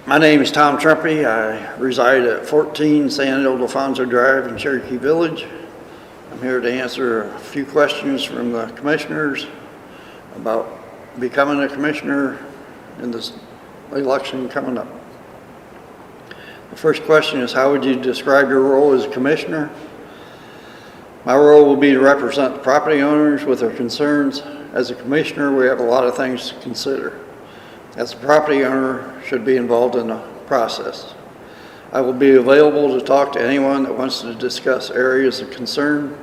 My name is Tom Trumpy. I reside at 14 San Ildefonso Drive in Cherokee Village. I'm here to answer a few questions from the commissioners about becoming a commissioner in this election coming up. The first question is, how would you describe your role as a commissioner? My role will be to represent the property owners with their concerns. As a commissioner, we have a lot of things to consider. As a property owner, should be involved in the process. I will be available to talk to anyone that wants to discuss areas of concern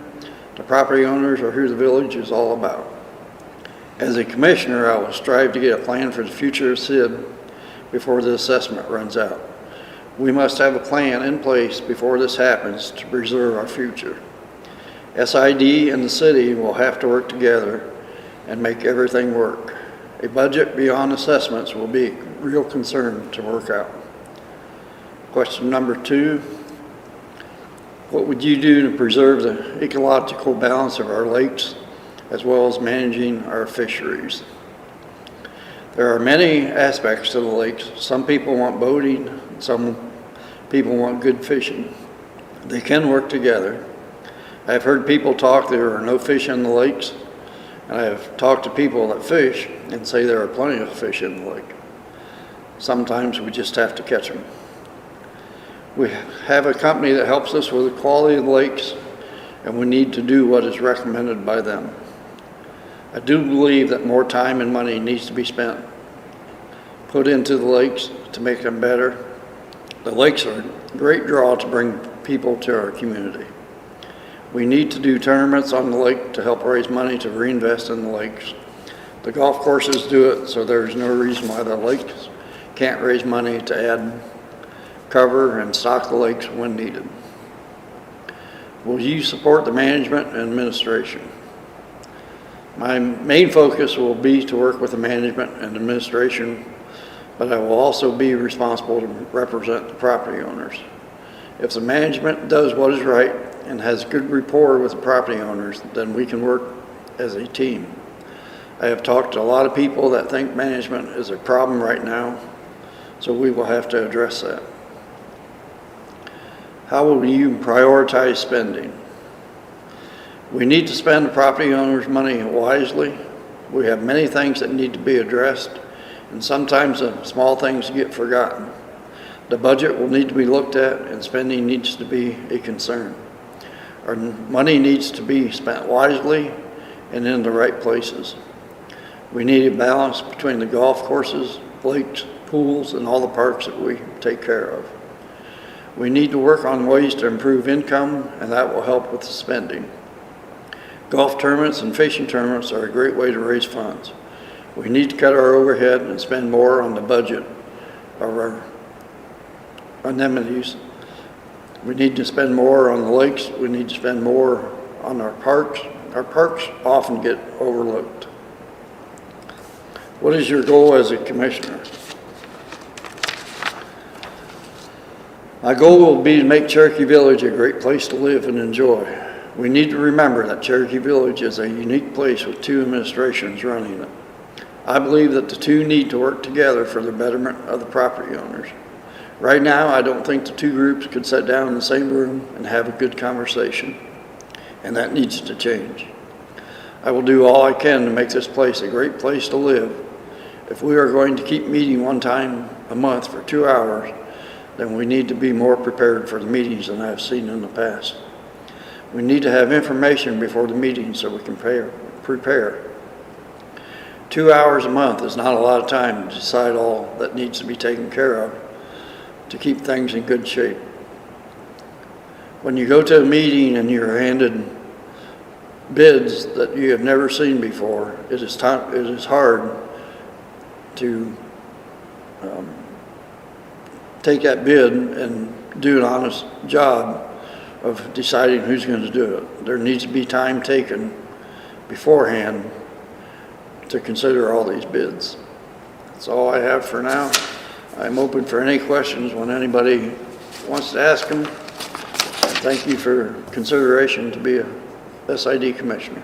to property owners or who the village is all about. As a commissioner, I will strive to get a plan for the future of SID before the assessment runs out. We must have a plan in place before this happens to preserve our future. SID and the city will have to work together and make everything work. A budget beyond assessments will be a real concern to work out. Question number 2, what would you do to preserve the ecological balance of our lakes as well as managing our fisheries? There are many aspects to the lakes. Some people want boating, some people want good fishing. They can work together. I've heard people talk there are no fish in the lakes, and I have talked to people that fish and say there are plenty of fish in the lake. Sometimes we just have to catch them. We have a company that helps us with the quality of the lakes, and we need to do what is recommended by them. I do believe that more time and money needs to be put into the lakes to make them better. The lakes are a great draw to bring people to our community. We need to do tournaments on the lake to help raise money to reinvest in the lakes. The golf courses do it, so there's no reason why the lakes can't raise money to add cover and stock the lakes when needed. Will you support the management and administration? My main focus will be to work with the management and administration, but I will also be responsible to represent the property owners. If the management does what is right and has good rapport with the property owners, then we can work as a team. I have talked to a lot of people that think management is a problem right now, so we will have to address that. How will you prioritize spending? We need to spend the property owners' money wisely. We have many things that need to be addressed, and sometimes the small things get forgotten. The budget will need to be looked at, and spending needs to be a concern. Our money needs to be spent wisely and in the right places. We need a balance between the golf courses, lakes, pools, and all the parks that we take care of. We need to work on ways to improve income, and that will help with the spending. Golf tournaments and fishing tournaments are a great way to raise funds. We need to cut our overhead and spend more on the budget of our amenities. We need to spend more on the lakes. We need to spend more on our parks. Our parks often get overlooked. What is your goal as a commissioner? My goal will be to make Cherokee Village a great place to live and enjoy. We need to remember that Cherokee Village is a unique place with 2 administrations running it. I believe that the 2 need to work together for the betterment of the property owners. Right now, I don't think the 2 groups could sit down in the same room and have a good conversation, and that needs to change. I will do all I can to make this place a great place to live. If we are going to keep meeting one time a month for 2 hours, then we need to be more prepared for the meetings than I've seen in the past. We need to have information before the meeting so we can prepare. 2 hours a month is not a lot of time to decide all that needs to be taken care of to keep things in good shape. When you go to a meeting and you're handed bids that you have never seen before, it is hard to take that bid and do an honest job of deciding who's going to do it. There needs to be time taken beforehand to consider all these bids. That's all I have for now. I'm open for any questions when anybody wants to ask them. Thank you for consideration to be a SID commissioner.